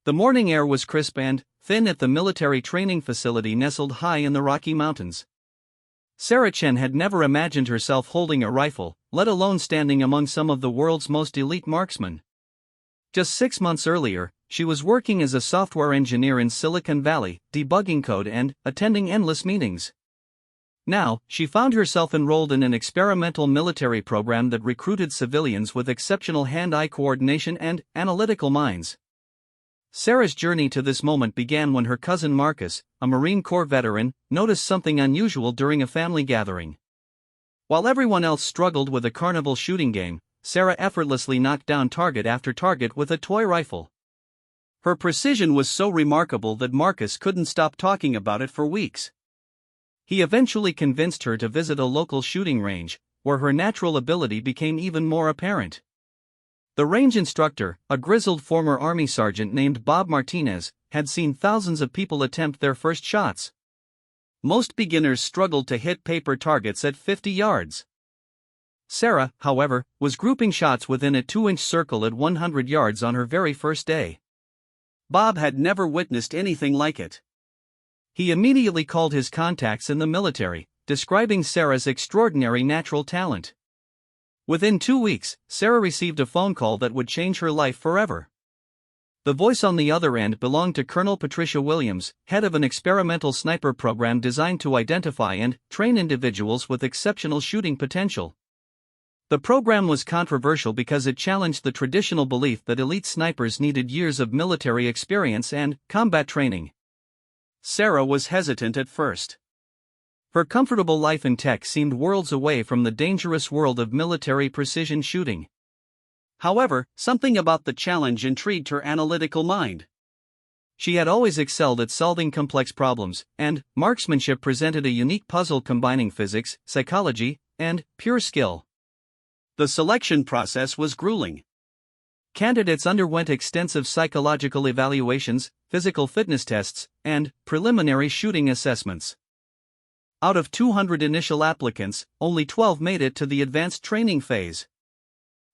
The morning air was crisp and thin at the military training facility nestled high in the Rocky Mountains. Sarah Chen had never imagined herself holding a rifle, let alone standing among some of the world's most elite marksmen. Just 6 months earlier, she was working as a software engineer in Silicon Valley, debugging code and attending endless meetings. Now, she found herself enrolled in an experimental military program that recruited civilians with exceptional hand-eye coordination and analytical minds. Sarah's journey to this moment began when her cousin Marcus, a Marine Corps veteran, noticed something unusual during a family gathering. While everyone else struggled with a carnival shooting game, Sarah effortlessly knocked down target after target with a toy rifle. Her precision was so remarkable that Marcus couldn't stop talking about it for weeks. He eventually convinced her to visit a local shooting range, where her natural ability became even more apparent. The range instructor, a grizzled former Army sergeant named Bob Martinez, had seen thousands of people attempt their first shots. Most beginners struggled to hit paper targets at 50 yards. Sarah, however, was grouping shots within a 2-inch circle at 100 yards on her very first day. Bob had never witnessed anything like it. He immediately called his contacts in the military, describing Sarah's extraordinary natural talent. Within 2 weeks, Sarah received a phone call that would change her life forever. The voice on the other end belonged to Colonel Patricia Williams, head of an experimental sniper program designed to identify and train individuals with exceptional shooting potential. The program was controversial because it challenged the traditional belief that elite snipers needed years of military experience and combat training. Sarah was hesitant at first. Her comfortable life in tech seemed worlds away from the dangerous world of military precision shooting. However, something about the challenge intrigued her analytical mind. She had always excelled at solving complex problems, and marksmanship presented a unique puzzle combining physics, psychology, and pure skill. The selection process was grueling. Candidates underwent extensive psychological evaluations, physical fitness tests, and preliminary shooting assessments. Out of 200 initial applicants, only 12 made it to the advanced training phase.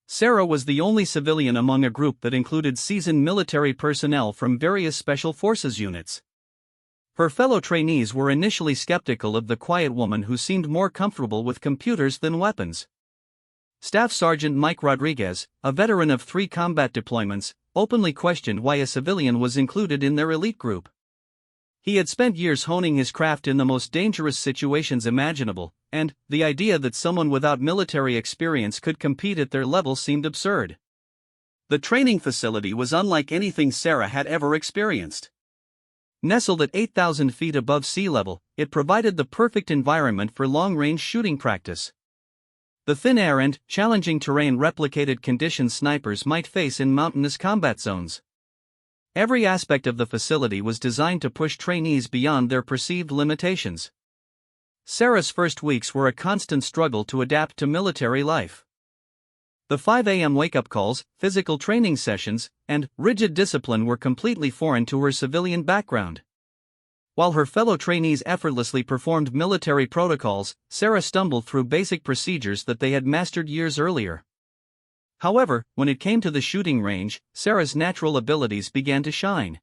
Sarah was the only civilian among a group that included seasoned military personnel from various special forces units. Her fellow trainees were initially skeptical of the quiet woman who seemed more comfortable with computers than weapons. Staff Sergeant Mike Rodriguez, a veteran of 3 combat deployments, openly questioned why a civilian was included in their elite group. He had spent years honing his craft in the most dangerous situations imaginable, and the idea that someone without military experience could compete at their level seemed absurd. The training facility was unlike anything Sarah had ever experienced. Nestled at 8,000 feet above sea level, it provided the perfect environment for long-range shooting practice. The thin air and challenging terrain replicated conditions snipers might face in mountainous combat zones. Every aspect of the facility was designed to push trainees beyond their perceived limitations. Sarah's first weeks were a constant struggle to adapt to military life. The 5 a.m. wake-up calls, physical training sessions, and rigid discipline were completely foreign to her civilian background. While her fellow trainees effortlessly performed military protocols, Sarah stumbled through basic procedures that they had mastered years earlier. However, when it came to the shooting range, Sarah's natural abilities began to shine.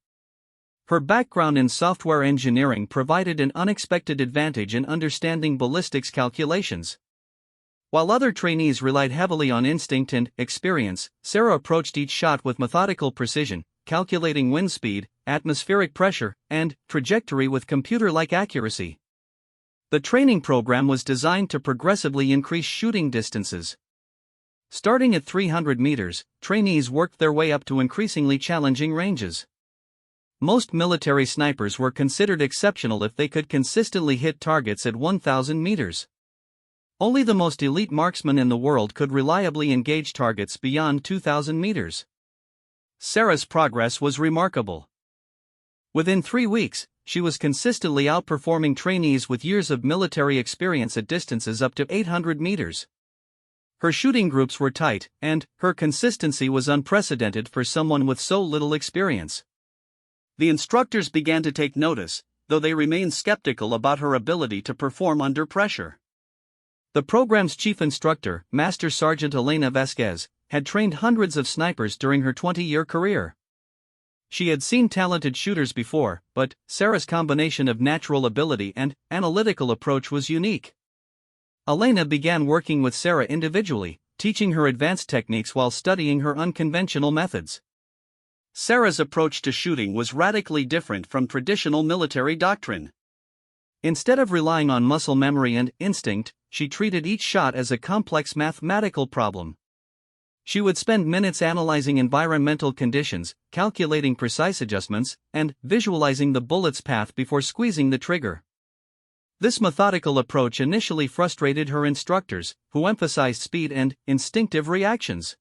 Her background in software engineering provided an unexpected advantage in understanding ballistics calculations. While other trainees relied heavily on instinct and experience, Sarah approached each shot with methodical precision, calculating wind speed, atmospheric pressure, and trajectory with computer-like accuracy. The training program was designed to progressively increase shooting distances. Starting at 300 meters, trainees worked their way up to increasingly challenging ranges. Most military snipers were considered exceptional if they could consistently hit targets at 1,000 meters. Only the most elite marksmen in the world could reliably engage targets beyond 2,000 meters. Sarah's progress was remarkable. Within 3 weeks, she was consistently outperforming trainees with years of military experience at distances up to 800 meters. Her shooting groups were tight, and her consistency was unprecedented for someone with so little experience. The instructors began to take notice, though they remained skeptical about her ability to perform under pressure. The program's chief instructor, Master Sergeant Elena Vasquez, had trained hundreds of snipers during her 20-year career. She had seen talented shooters before, but Sarah's combination of natural ability and analytical approach was unique. Elena began working with Sarah individually, teaching her advanced techniques while studying her unconventional methods. Sarah's approach to shooting was radically different from traditional military doctrine. Instead of relying on muscle memory and instinct, she treated each shot as a complex mathematical problem. She would spend minutes analyzing environmental conditions, calculating precise adjustments, and visualizing the bullet's path before squeezing the trigger. This methodical approach initially frustrated her instructors, who emphasized speed and instinctive reactions.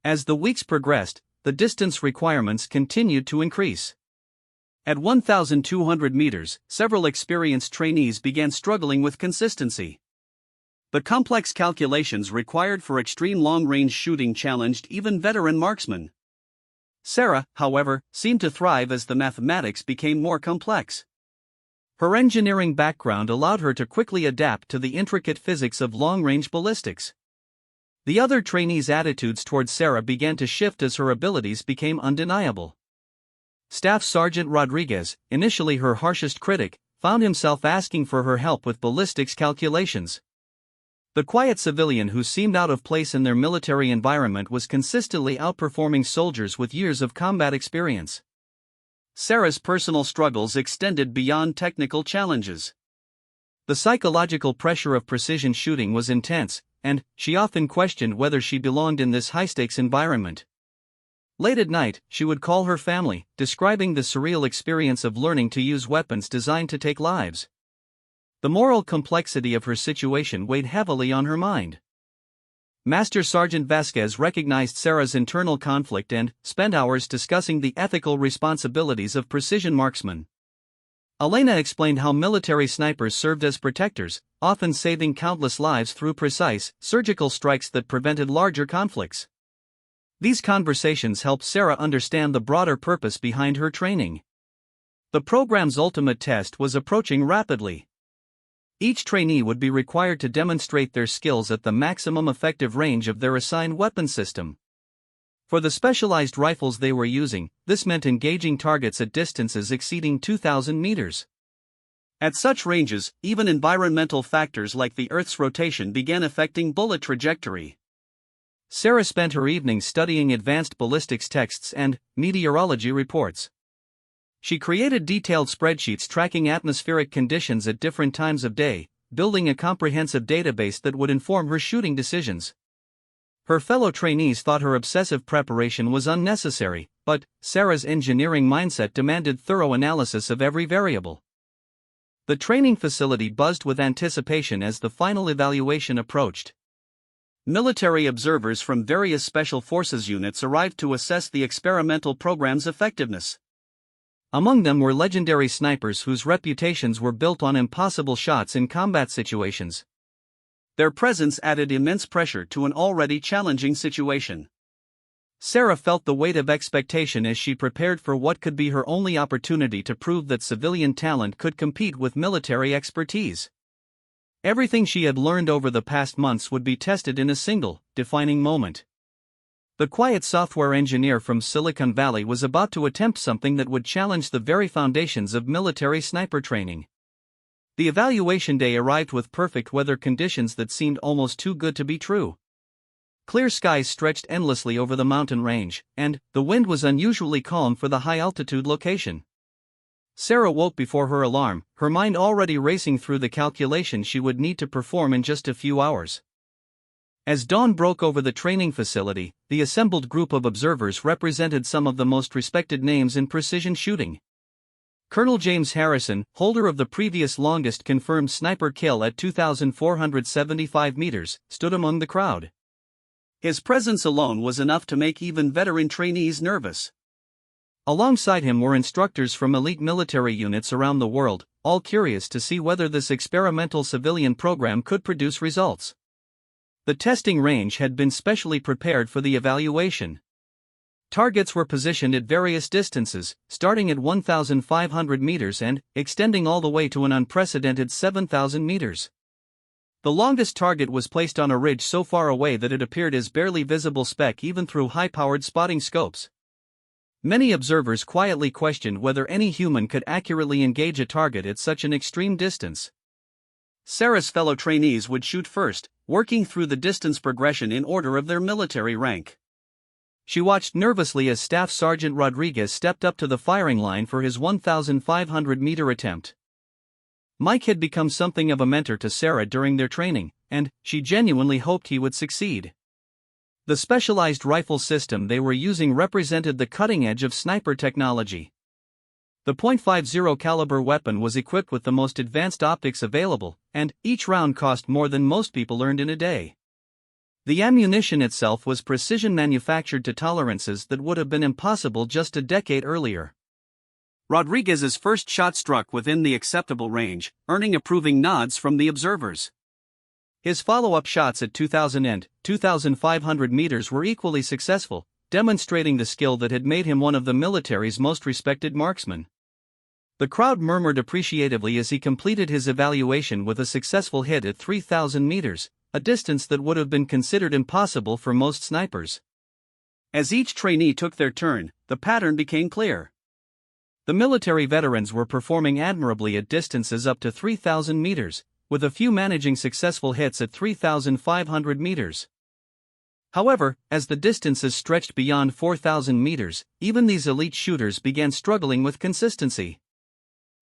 As the weeks progressed, the distance requirements continued to increase. At 1,200 meters, several experienced trainees began struggling with consistency. The complex calculations required for extreme long-range shooting challenged even veteran marksmen. Sarah, however, seemed to thrive as the mathematics became more complex. Her engineering background allowed her to quickly adapt to the intricate physics of long-range ballistics. The other trainees' attitudes towards Sarah began to shift as her abilities became undeniable. Staff Sergeant Rodriguez, initially her harshest critic, found himself asking for her help with ballistics calculations. The quiet civilian who seemed out of place in their military environment was consistently outperforming soldiers with years of combat experience. Sarah's personal struggles extended beyond technical challenges. The psychological pressure of precision shooting was intense, and she often questioned whether she belonged in this high-stakes environment. Late at night, she would call her family, describing the surreal experience of learning to use weapons designed to take lives. The moral complexity of her situation weighed heavily on her mind. Master Sergeant Vasquez recognized Sarah's internal conflict and spent hours discussing the ethical responsibilities of precision marksmen. Elena explained how military snipers served as protectors, often saving countless lives through precise, surgical strikes that prevented larger conflicts. These conversations helped Sarah understand the broader purpose behind her training. The program's ultimate test was approaching rapidly. Each trainee would be required to demonstrate their skills at the maximum effective range of their assigned weapon system. For the specialized rifles they were using, this meant engaging targets at distances exceeding 2,000 meters. At such ranges, even environmental factors like the Earth's rotation began affecting bullet trajectory. Sarah spent her evenings studying advanced ballistics texts and meteorology reports. She created detailed spreadsheets tracking atmospheric conditions at different times of day, building a comprehensive database that would inform her shooting decisions. Her fellow trainees thought her obsessive preparation was unnecessary, but Sarah's engineering mindset demanded thorough analysis of every variable. The training facility buzzed with anticipation as the final evaluation approached. Military observers from various special forces units arrived to assess the experimental program's effectiveness. Among them were legendary snipers whose reputations were built on impossible shots in combat situations. Their presence added immense pressure to an already challenging situation. Sarah felt the weight of expectation as she prepared for what could be her only opportunity to prove that civilian talent could compete with military expertise. Everything she had learned over the past months would be tested in a single, defining moment. The quiet software engineer from Silicon Valley was about to attempt something that would challenge the very foundations of military sniper training. The evaluation day arrived with perfect weather conditions that seemed almost too good to be true. Clear skies stretched endlessly over the mountain range, and the wind was unusually calm for the high-altitude location. Sarah woke before her alarm, her mind already racing through the calculations she would need to perform in just a few hours. As dawn broke over the training facility, the assembled group of observers represented some of the most respected names in precision shooting. Colonel James Harrison, holder of the previous longest confirmed sniper kill at 2,475 meters, stood among the crowd. His presence alone was enough to make even veteran trainees nervous. Alongside him were instructors from elite military units around the world, all curious to see whether this experimental civilian program could produce results. The testing range had been specially prepared for the evaluation. Targets were positioned at various distances, starting at 1,500 meters and extending all the way to an unprecedented 7,000 meters. The longest target was placed on a ridge so far away that it appeared as barely visible speck even through high-powered spotting scopes. Many observers quietly questioned whether any human could accurately engage a target at such an extreme distance. Sarah's fellow trainees would shoot first, working through the distance progression in order of their military rank. She watched nervously as Staff Sergeant Rodriguez stepped up to the firing line for his 1,500-meter attempt. Mike had become something of a mentor to Sarah during their training, and she genuinely hoped he would succeed. The specialized rifle system they were using represented the cutting edge of sniper technology. The .50 caliber weapon was equipped with the most advanced optics available, and each round cost more than most people earned in a day. The ammunition itself was precision manufactured to tolerances that would have been impossible just a decade earlier. Rodriguez's first shot struck within the acceptable range, earning approving nods from the observers. His follow-up shots at 2,000 and 2,500 meters were equally successful, demonstrating the skill that had made him one of the military's most respected marksmen. The crowd murmured appreciatively as he completed his evaluation with a successful hit at 3,000 meters, a distance that would have been considered impossible for most snipers. As each trainee took their turn, the pattern became clear. The military veterans were performing admirably at distances up to 3,000 meters, with a few managing successful hits at 3,500 meters. However, as the distances stretched beyond 4,000 meters, even these elite shooters began struggling with consistency.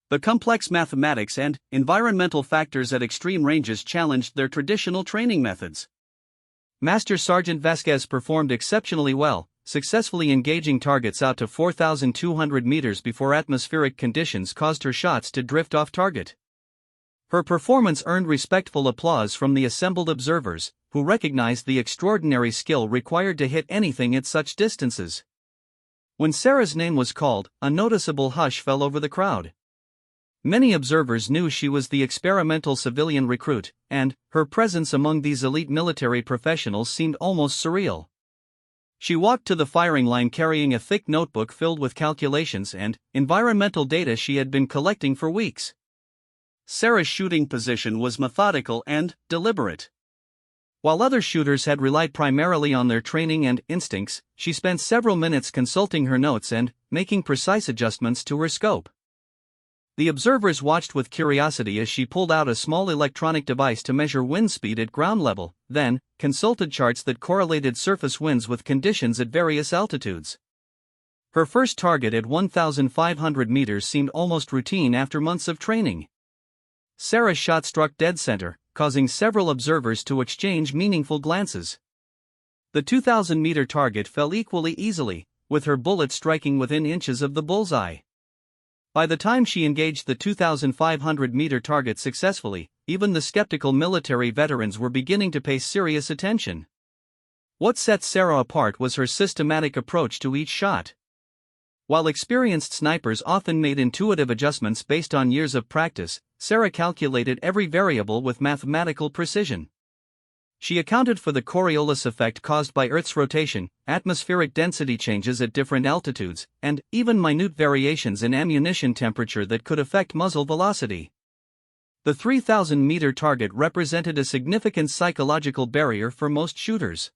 The complex mathematics and environmental factors at extreme ranges challenged their traditional training methods. Master Sergeant Vasquez performed exceptionally well, successfully engaging targets out to 4,200 meters before atmospheric conditions caused her shots to drift off target. Her performance earned respectful applause from the assembled observers, who recognized the extraordinary skill required to hit anything at such distances. When Sarah's name was called, a noticeable hush fell over the crowd. Many observers knew she was the experimental civilian recruit, and her presence among these elite military professionals seemed almost surreal. She walked to the firing line carrying a thick notebook filled with calculations and environmental data she had been collecting for weeks. Sarah's shooting position was methodical and deliberate. While other shooters had relied primarily on their training and instincts, she spent several minutes consulting her notes and making precise adjustments to her scope. The observers watched with curiosity as she pulled out a small electronic device to measure wind speed at ground level, then consulted charts that correlated surface winds with conditions at various altitudes. Her first target at 1,500 meters seemed almost routine after months of training. Sarah's shot struck dead center, causing several observers to exchange meaningful glances. The 2,000-meter target fell equally easily, with her bullet striking within inches of the bullseye. By the time she engaged the 2,500-meter target successfully, even the skeptical military veterans were beginning to pay serious attention. What set Sarah apart was her systematic approach to each shot. While experienced snipers often made intuitive adjustments based on years of practice, Sarah calculated every variable with mathematical precision. She accounted for the Coriolis effect caused by Earth's rotation, atmospheric density changes at different altitudes, and even minute variations in ammunition temperature that could affect muzzle velocity. The 3,000-meter target represented a significant psychological barrier for most shooters.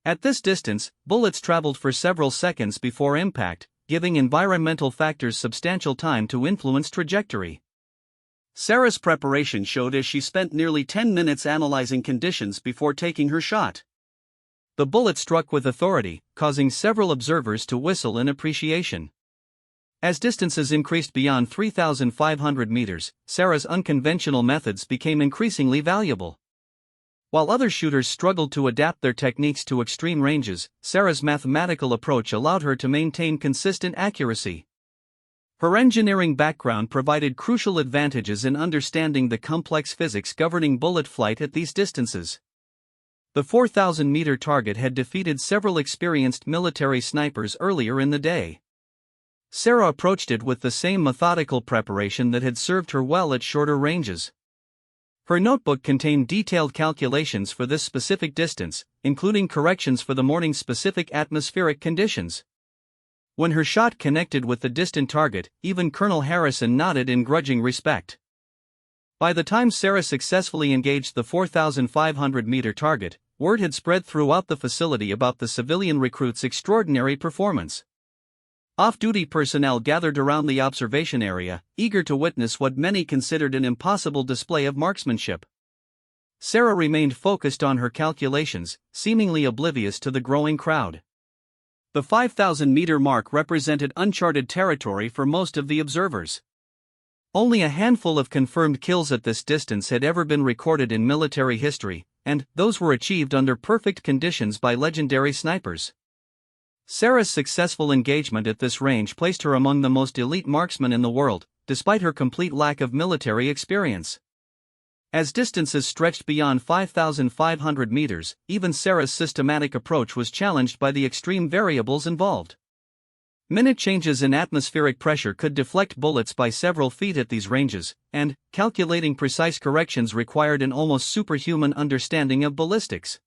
At this distance, bullets traveled for several seconds before impact, giving environmental factors substantial time to influence trajectory. Sarah's preparation showed as she spent nearly 10 minutes analyzing conditions before taking her shot. The bullet struck with authority, causing several observers to whistle in appreciation. As distances increased beyond 3,500 meters, Sarah's unconventional methods became increasingly valuable. While other shooters struggled to adapt their techniques to extreme ranges, Sarah's mathematical approach allowed her to maintain consistent accuracy. Her engineering background provided crucial advantages in understanding the complex physics governing bullet flight at these distances. The 4,000-meter target had defeated several experienced military snipers earlier in the day. Sarah approached it with the same methodical preparation that had served her well at shorter ranges. Her notebook contained detailed calculations for this specific distance, including corrections for the morning's specific atmospheric conditions. When her shot connected with the distant target, even Colonel Harrison nodded in grudging respect. By the time Sarah successfully engaged the 4,500-meter target, word had spread throughout the facility about the civilian recruit's extraordinary performance. Off-duty personnel gathered around the observation area, eager to witness what many considered an impossible display of marksmanship. Sarah remained focused on her calculations, seemingly oblivious to the growing crowd. The 5,000-meter mark represented uncharted territory for most of the observers. Only a handful of confirmed kills at this distance had ever been recorded in military history, and those were achieved under perfect conditions by legendary snipers. Sarah's successful engagement at this range placed her among the most elite marksmen in the world, despite her complete lack of military experience. As distances stretched beyond 5,500 meters, even Sarah's systematic approach was challenged by the extreme variables involved. Minute changes in atmospheric pressure could deflect bullets by several feet at these ranges, and calculating precise corrections required an almost superhuman understanding of ballistics.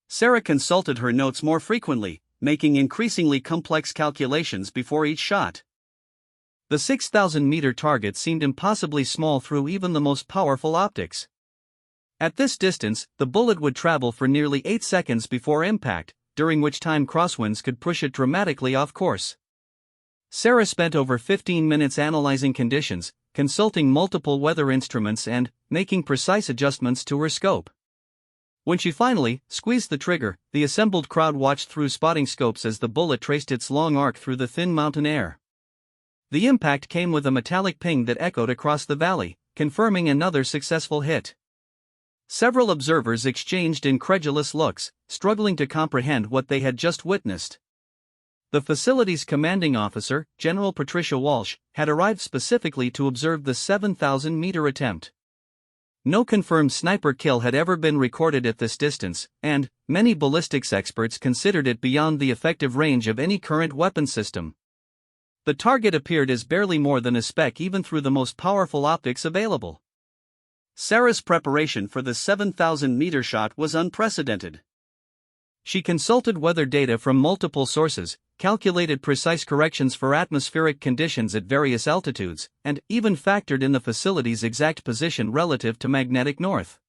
Sarah consulted her notes more frequently, making increasingly complex calculations before each shot. The 6,000-meter target seemed impossibly small through even the most powerful optics. At this distance, the bullet would travel for nearly 8 seconds before impact, during which time crosswinds could push it dramatically off course. Sarah spent over 15 minutes analyzing conditions, consulting multiple weather instruments and making precise adjustments to her scope. When she finally squeezed the trigger, the assembled crowd watched through spotting scopes as the bullet traced its long arc through the thin mountain air. The impact came with a metallic ping that echoed across the valley, confirming another successful hit. Several observers exchanged incredulous looks, struggling to comprehend what they had just witnessed. The facility's commanding officer, General Patricia Walsh, had arrived specifically to observe the 7,000-meter attempt. No confirmed sniper kill had ever been recorded at this distance, and many ballistics experts considered it beyond the effective range of any current weapon system. The target appeared as barely more than a speck even through the most powerful optics available. Sarah's preparation for the 7,000-meter shot was unprecedented. She consulted weather data from multiple sources, calculated precise corrections for atmospheric conditions at various altitudes, and even factored in the facility's exact position relative to magnetic north.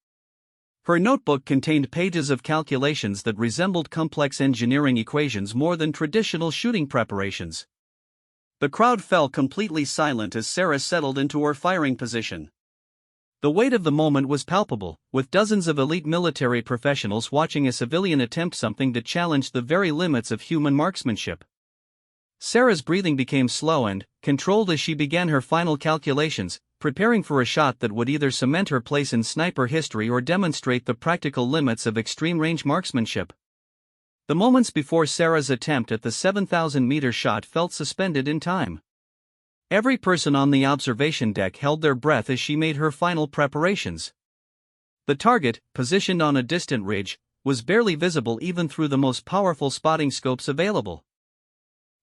Her notebook contained pages of calculations that resembled complex engineering equations more than traditional shooting preparations. The crowd fell completely silent as Sarah settled into her firing position. The weight of the moment was palpable, with dozens of elite military professionals watching a civilian attempt something that challenged the very limits of human marksmanship. Sarah's breathing became slow and controlled as she began her final calculations, preparing for a shot that would either cement her place in sniper history or demonstrate the practical limits of extreme-range marksmanship. The moments before Sarah's attempt at the 7,000-meter shot felt suspended in time. Every person on the observation deck held their breath as she made her final preparations. The target, positioned on a distant ridge, was barely visible even through the most powerful spotting scopes available.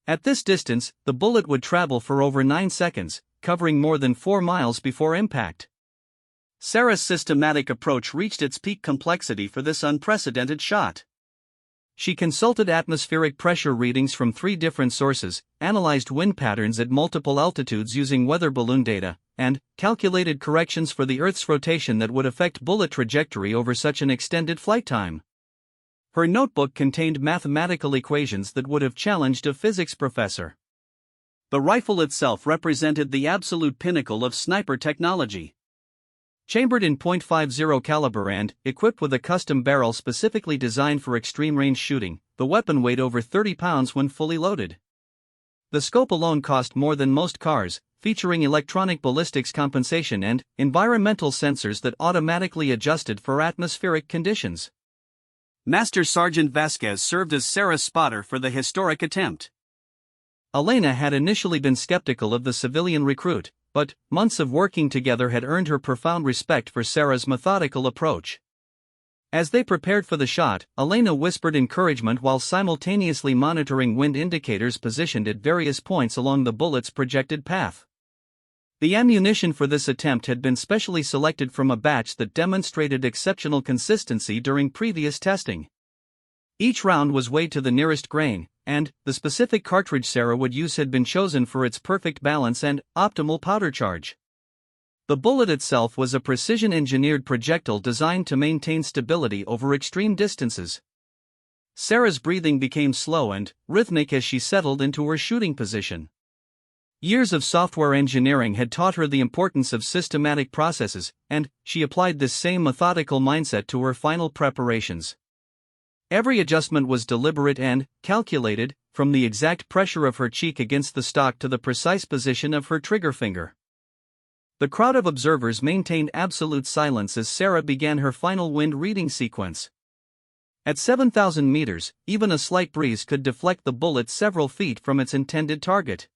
At this distance, the bullet would travel for over 9 seconds, covering more than 4 miles before impact. Sarah's systematic approach reached its peak complexity for this unprecedented shot. She consulted atmospheric pressure readings from 3 different sources, analyzed wind patterns at multiple altitudes using weather balloon data, and calculated corrections for the Earth's rotation that would affect bullet trajectory over such an extended flight time. Her notebook contained mathematical equations that would have challenged a physics professor. The rifle itself represented the absolute pinnacle of sniper technology. Chambered in .50 caliber and equipped with a custom barrel specifically designed for extreme-range shooting, the weapon weighed over 30 pounds when fully loaded. The scope alone cost more than most cars, featuring electronic ballistics compensation and environmental sensors that automatically adjusted for atmospheric conditions. Master Sergeant Vasquez served as Sarah's spotter for the historic attempt. Elena had initially been skeptical of the civilian recruit, but months of working together had earned her profound respect for Sarah's methodical approach. As they prepared for the shot, Elena whispered encouragement while simultaneously monitoring wind indicators positioned at various points along the bullet's projected path. The ammunition for this attempt had been specially selected from a batch that demonstrated exceptional consistency during previous testing. Each round was weighed to the nearest grain, and the specific cartridge Sarah would use had been chosen for its perfect balance and optimal powder charge. The bullet itself was a precision-engineered projectile designed to maintain stability over extreme distances. Sarah's breathing became slow and rhythmic as she settled into her shooting position. Years of software engineering had taught her the importance of systematic processes, and she applied this same methodical mindset to her final preparations. Every adjustment was deliberate and calculated, from the exact pressure of her cheek against the stock to the precise position of her trigger finger. The crowd of observers maintained absolute silence as Sarah began her final wind reading sequence. At 7,000 meters, even a slight breeze could deflect the bullet several feet from its intended target.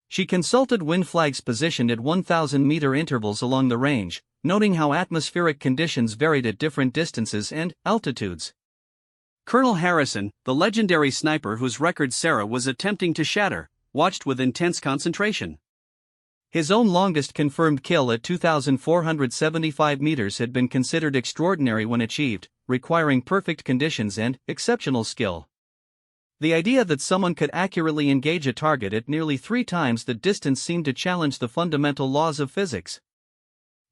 She consulted wind flags positioned at 1,000-meter intervals along the range, noting how atmospheric conditions varied at different distances and altitudes. Colonel Harrison, the legendary sniper whose record Sarah was attempting to shatter, watched with intense concentration. His own longest confirmed kill at 2,475 meters had been considered extraordinary when achieved, requiring perfect conditions and exceptional skill. The idea that someone could accurately engage a target at nearly 3 times the distance seemed to challenge the fundamental laws of physics.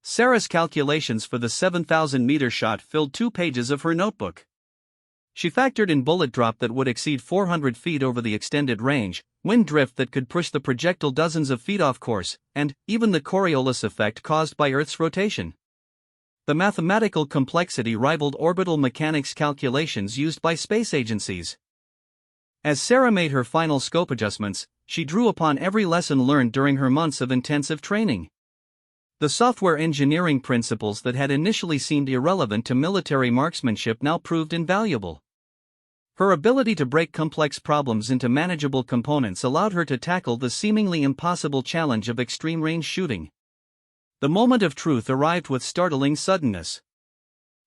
Sarah's calculations for the 7,000-meter shot filled 2 pages of her notebook. She factored in bullet drop that would exceed 400 feet over the extended range, wind drift that could push the projectile dozens of feet off course, and even the Coriolis effect caused by Earth's rotation. The mathematical complexity rivaled orbital mechanics calculations used by space agencies. As Sarah made her final scope adjustments, she drew upon every lesson learned during her months of intensive training. The software engineering principles that had initially seemed irrelevant to military marksmanship now proved invaluable. Her ability to break complex problems into manageable components allowed her to tackle the seemingly impossible challenge of extreme-range shooting. The moment of truth arrived with startling suddenness.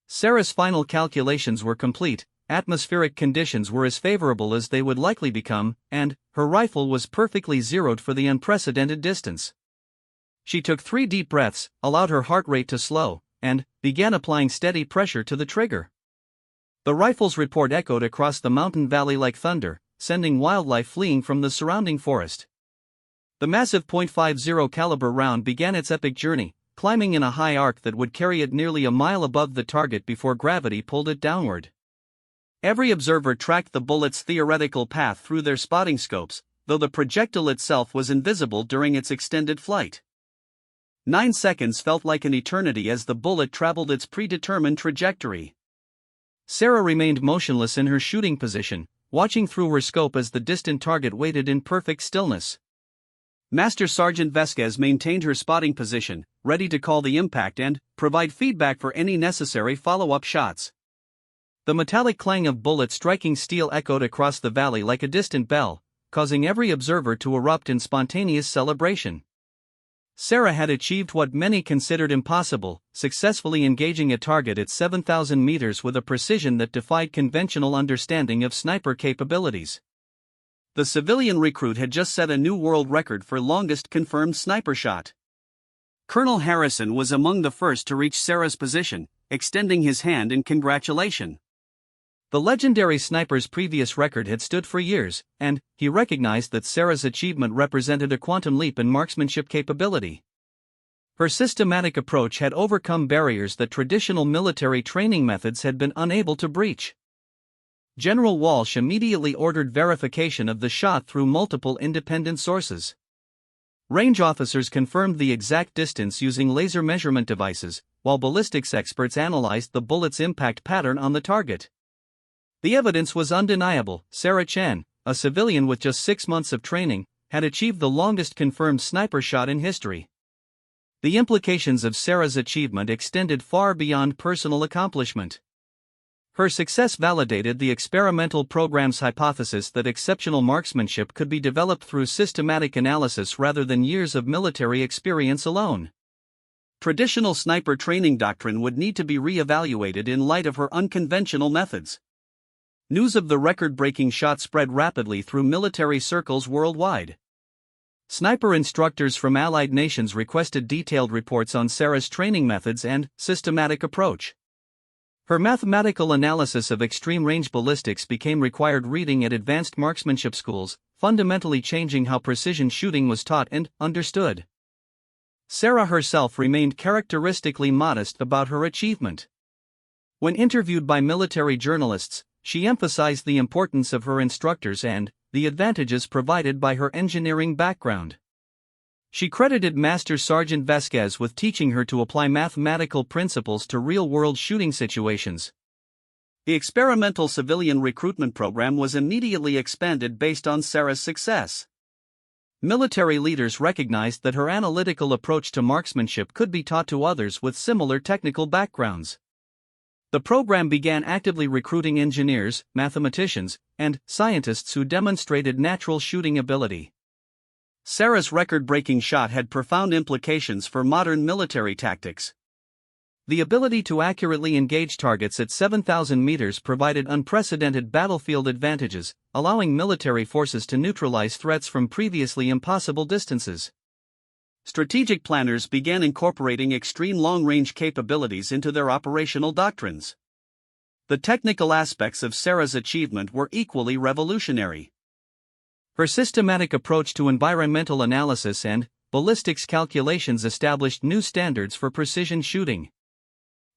Sarah's final calculations were complete, atmospheric conditions were as favorable as they would likely become, and her rifle was perfectly zeroed for the unprecedented distance. She took 3 deep breaths, allowed her heart rate to slow, and began applying steady pressure to the trigger. The rifle's report echoed across the mountain valley like thunder, sending wildlife fleeing from the surrounding forest. The massive .50 caliber round began its epic journey, climbing in a high arc that would carry it nearly a mile above the target before gravity pulled it downward. Every observer tracked the bullet's theoretical path through their spotting scopes, though the projectile itself was invisible during its extended flight. 9 seconds felt like an eternity as the bullet traveled its predetermined trajectory. Sarah remained motionless in her shooting position, watching through her scope as the distant target waited in perfect stillness. Master Sergeant Vesquez maintained her spotting position, ready to call the impact and provide feedback for any necessary follow-up shots. The metallic clang of bullets striking steel echoed across the valley like a distant bell, causing every observer to erupt in spontaneous celebration. Sarah had achieved what many considered impossible, successfully engaging a target at 7,000 meters with a precision that defied conventional understanding of sniper capabilities. The civilian recruit had just set a new world record for longest confirmed sniper shot. Colonel Harrison was among the first to reach Sarah's position, extending his hand in congratulation. The legendary sniper's previous record had stood for years, and he recognized that Sarah's achievement represented a quantum leap in marksmanship capability. Her systematic approach had overcome barriers that traditional military training methods had been unable to breach. General Walsh immediately ordered verification of the shot through multiple independent sources. Range officers confirmed the exact distance using laser measurement devices, while ballistics experts analyzed the bullet's impact pattern on the target. The evidence was undeniable. Sarah Chen, a civilian with just 6 months of training, had achieved the longest confirmed sniper shot in history. The implications of Sarah's achievement extended far beyond personal accomplishment. Her success validated the experimental program's hypothesis that exceptional marksmanship could be developed through systematic analysis rather than years of military experience alone. Traditional sniper training doctrine would need to be re-evaluated in light of her unconventional methods. News of the record-breaking shot spread rapidly through military circles worldwide. Sniper instructors from allied nations requested detailed reports on Sarah's training methods and systematic approach. Her mathematical analysis of extreme-range ballistics became required reading at advanced marksmanship schools, fundamentally changing how precision shooting was taught and understood. Sarah herself remained characteristically modest about her achievement. When interviewed by military journalists, she emphasized the importance of her instructors and the advantages provided by her engineering background. She credited Master Sergeant Vasquez with teaching her to apply mathematical principles to real-world shooting situations. The experimental civilian recruitment program was immediately expanded based on Sarah's success. Military leaders recognized that her analytical approach to marksmanship could be taught to others with similar technical backgrounds. The program began actively recruiting engineers, mathematicians, and scientists who demonstrated natural shooting ability. Sarah's record-breaking shot had profound implications for modern military tactics. The ability to accurately engage targets at 7,000 meters provided unprecedented battlefield advantages, allowing military forces to neutralize threats from previously impossible distances. Strategic planners began incorporating extreme long-range capabilities into their operational doctrines. The technical aspects of Sarah's achievement were equally revolutionary. Her systematic approach to environmental analysis and ballistics calculations established new standards for precision shooting.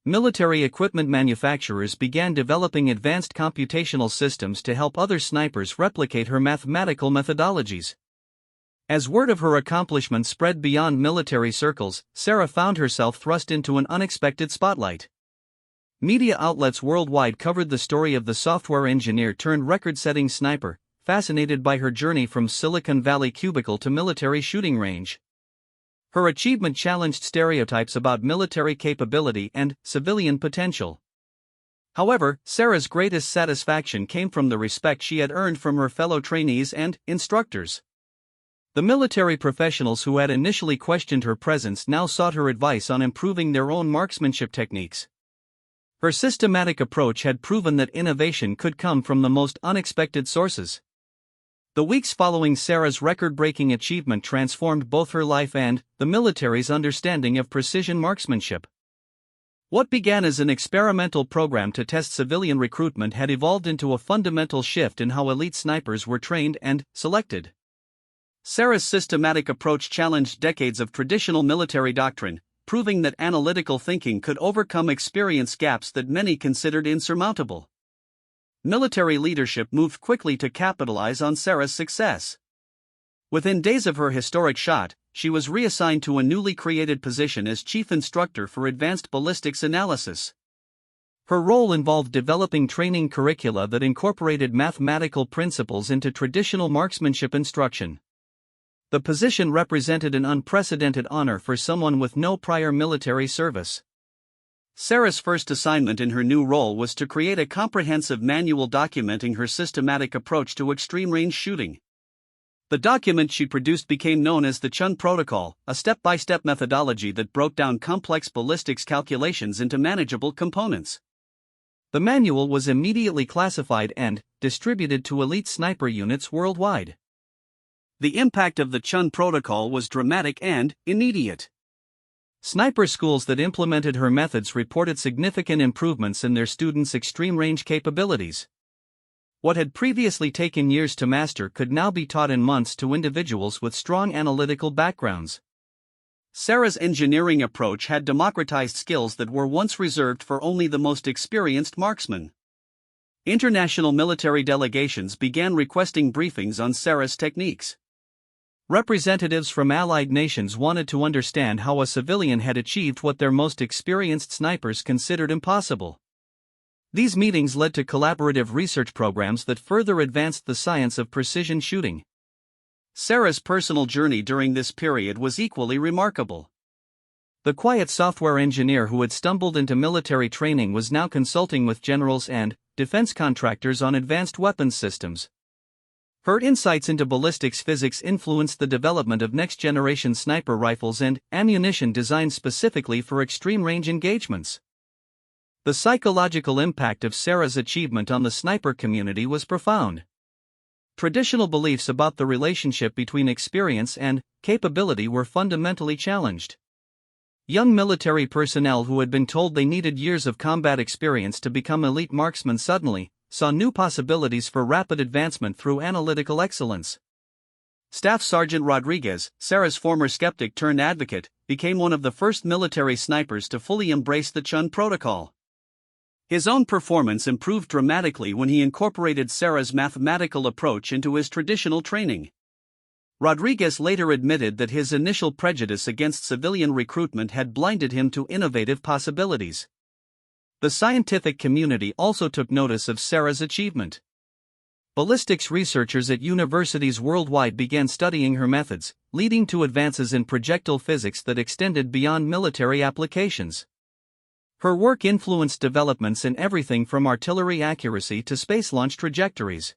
Military equipment manufacturers began developing advanced computational systems to help other snipers replicate her mathematical methodologies. As word of her accomplishments spread beyond military circles, Sarah found herself thrust into an unexpected spotlight. Media outlets worldwide covered the story of the software engineer turned record-setting sniper, fascinated by her journey from Silicon Valley cubicle to military shooting range. Her achievement challenged stereotypes about military capability and civilian potential. However, Sarah's greatest satisfaction came from the respect she had earned from her fellow trainees and instructors. The military professionals who had initially questioned her presence now sought her advice on improving their own marksmanship techniques. Her systematic approach had proven that innovation could come from the most unexpected sources. The weeks following Sarah's record-breaking achievement transformed both her life and the military's understanding of precision marksmanship. What began as an experimental program to test civilian recruitment had evolved into a fundamental shift in how elite snipers were trained and selected. Sarah's systematic approach challenged decades of traditional military doctrine, proving that analytical thinking could overcome experience gaps that many considered insurmountable. Military leadership moved quickly to capitalize on Sarah's success. Within days of her historic shot, she was reassigned to a newly created position as chief instructor for advanced ballistics analysis. Her role involved developing training curricula that incorporated mathematical principles into traditional marksmanship instruction. The position represented an unprecedented honor for someone with no prior military service. Sarah's first assignment in her new role was to create a comprehensive manual documenting her systematic approach to extreme-range shooting. The document she produced became known as the Chun Protocol, a step-by-step methodology that broke down complex ballistics calculations into manageable components. The manual was immediately classified and distributed to elite sniper units worldwide. The impact of the Chun Protocol was dramatic and immediate. Sniper schools that implemented her methods reported significant improvements in their students' extreme-range capabilities. What had previously taken years to master could now be taught in months to individuals with strong analytical backgrounds. Sarah's engineering approach had democratized skills that were once reserved for only the most experienced marksmen. International military delegations began requesting briefings on Sarah's techniques. Representatives from allied nations wanted to understand how a civilian had achieved what their most experienced snipers considered impossible. These meetings led to collaborative research programs that further advanced the science of precision shooting. Sarah's personal journey during this period was equally remarkable. The quiet software engineer who had stumbled into military training was now consulting with generals and defense contractors on advanced weapons systems. Her insights into ballistics physics influenced the development of next-generation sniper rifles and ammunition designed specifically for extreme-range engagements. The psychological impact of Sarah's achievement on the sniper community was profound. Traditional beliefs about the relationship between experience and capability were fundamentally challenged. Young military personnel who had been told they needed years of combat experience to become elite marksmen suddenly saw new possibilities for rapid advancement through analytical excellence. Staff Sergeant Rodriguez, Sarah's former skeptic turned advocate, became one of the first military snipers to fully embrace the Chun Protocol. His own performance improved dramatically when he incorporated Sarah's mathematical approach into his traditional training. Rodriguez later admitted that his initial prejudice against civilian recruitment had blinded him to innovative possibilities. The scientific community also took notice of Sarah's achievement. Ballistics researchers at universities worldwide began studying her methods, leading to advances in projectile physics that extended beyond military applications. Her work influenced developments in everything from artillery accuracy to space launch trajectories.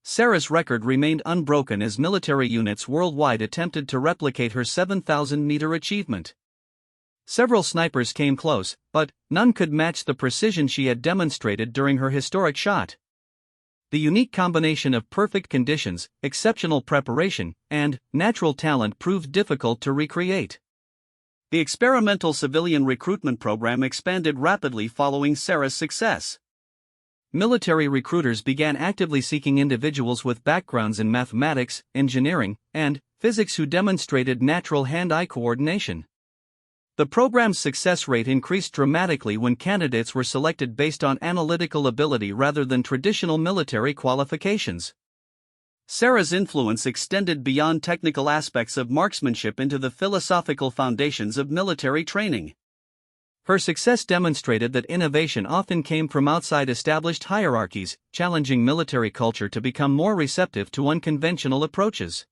Sarah's record remained unbroken as military units worldwide attempted to replicate her 7,000-meter achievement. Several snipers came close, but none could match the precision she had demonstrated during her historic shot. The unique combination of perfect conditions, exceptional preparation, and natural talent proved difficult to recreate. The experimental civilian recruitment program expanded rapidly following Sarah's success. Military recruiters began actively seeking individuals with backgrounds in mathematics, engineering, and physics who demonstrated natural hand-eye coordination. The program's success rate increased dramatically when candidates were selected based on analytical ability rather than traditional military qualifications. Sarah's influence extended beyond technical aspects of marksmanship into the philosophical foundations of military training. Her success demonstrated that innovation often came from outside established hierarchies, challenging military culture to become more receptive to unconventional approaches.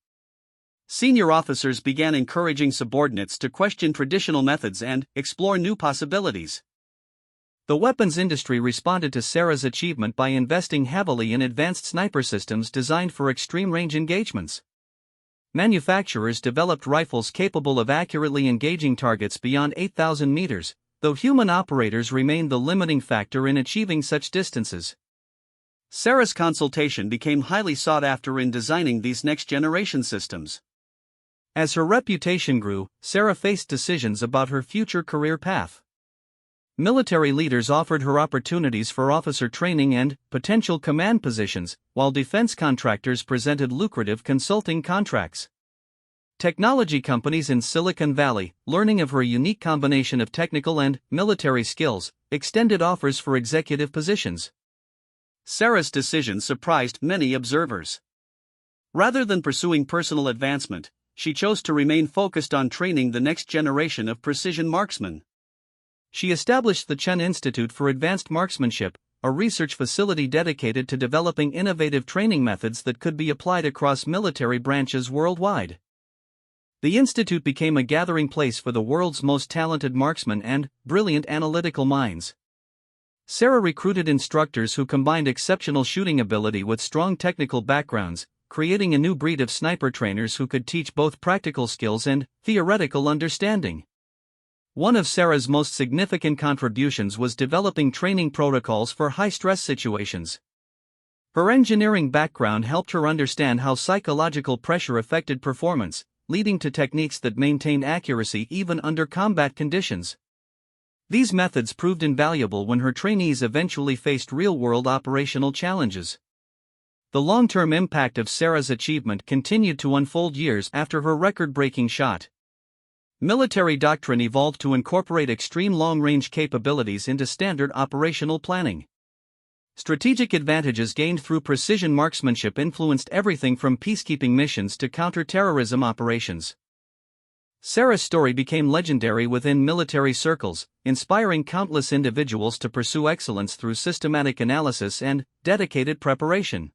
Senior officers began encouraging subordinates to question traditional methods and explore new possibilities. The weapons industry responded to Sarah's achievement by investing heavily in advanced sniper systems designed for extreme-range engagements. Manufacturers developed rifles capable of accurately engaging targets beyond 8,000 meters, though human operators remained the limiting factor in achieving such distances. Sarah's consultation became highly sought after in designing these next-generation systems. As her reputation grew, Sarah faced decisions about her future career path. Military leaders offered her opportunities for officer training and potential command positions, while defense contractors presented lucrative consulting contracts. Technology companies in Silicon Valley, learning of her unique combination of technical and military skills, extended offers for executive positions. Sarah's decision surprised many observers. Rather than pursuing personal advancement, she chose to remain focused on training the next generation of precision marksmen. She established the Chen Institute for Advanced Marksmanship, a research facility dedicated to developing innovative training methods that could be applied across military branches worldwide. The institute became a gathering place for the world's most talented marksmen and brilliant analytical minds. Sarah recruited instructors who combined exceptional shooting ability with strong technical backgrounds, creating a new breed of sniper trainers who could teach both practical skills and theoretical understanding. One of Sarah's most significant contributions was developing training protocols for high-stress situations. Her engineering background helped her understand how psychological pressure affected performance, leading to techniques that maintained accuracy even under combat conditions. These methods proved invaluable when her trainees eventually faced real-world operational challenges. The long-term impact of Sarah's achievement continued to unfold years after her record-breaking shot. Military doctrine evolved to incorporate extreme long-range capabilities into standard operational planning. Strategic advantages gained through precision marksmanship influenced everything from peacekeeping missions to counter-terrorism operations. Sarah's story became legendary within military circles, inspiring countless individuals to pursue excellence through systematic analysis and dedicated preparation.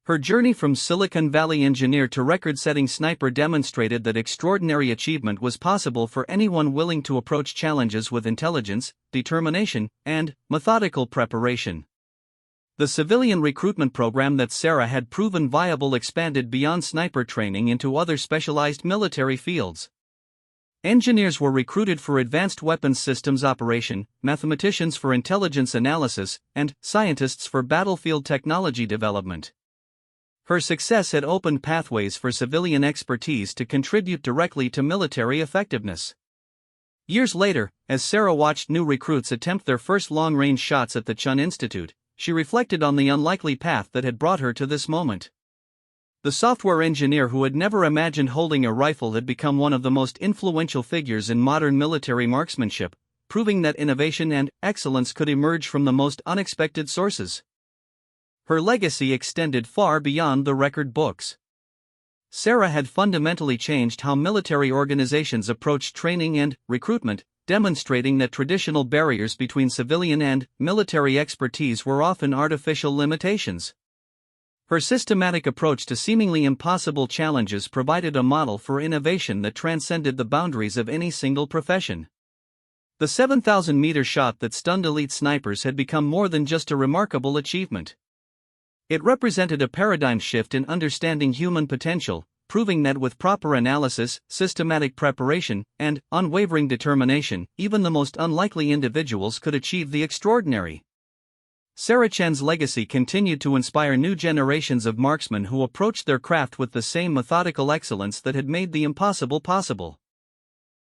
Her journey from Silicon Valley engineer to record-setting sniper demonstrated that extraordinary achievement was possible for anyone willing to approach challenges with intelligence, determination, and methodical preparation. The civilian recruitment program that Sarah had proven viable expanded beyond sniper training into other specialized military fields. Engineers were recruited for advanced weapons systems operation, mathematicians for intelligence analysis, and scientists for battlefield technology development. Her success had opened pathways for civilian expertise to contribute directly to military effectiveness. Years later, as Sarah watched new recruits attempt their first long-range shots at the Chen Institute, she reflected on the unlikely path that had brought her to this moment. The software engineer who had never imagined holding a rifle had become one of the most influential figures in modern military marksmanship, proving that innovation and excellence could emerge from the most unexpected sources. Her legacy extended far beyond the record books. Sarah had fundamentally changed how military organizations approached training and recruitment, demonstrating that traditional barriers between civilian and military expertise were often artificial limitations. Her systematic approach to seemingly impossible challenges provided a model for innovation that transcended the boundaries of any single profession. The 7,000-meter shot that stunned elite snipers had become more than just a remarkable achievement. It represented a paradigm shift in understanding human potential, proving that with proper analysis, systematic preparation, and unwavering determination, even the most unlikely individuals could achieve the extraordinary. Sarah Chen's legacy continued to inspire new generations of marksmen who approached their craft with the same methodical excellence that had made the impossible possible.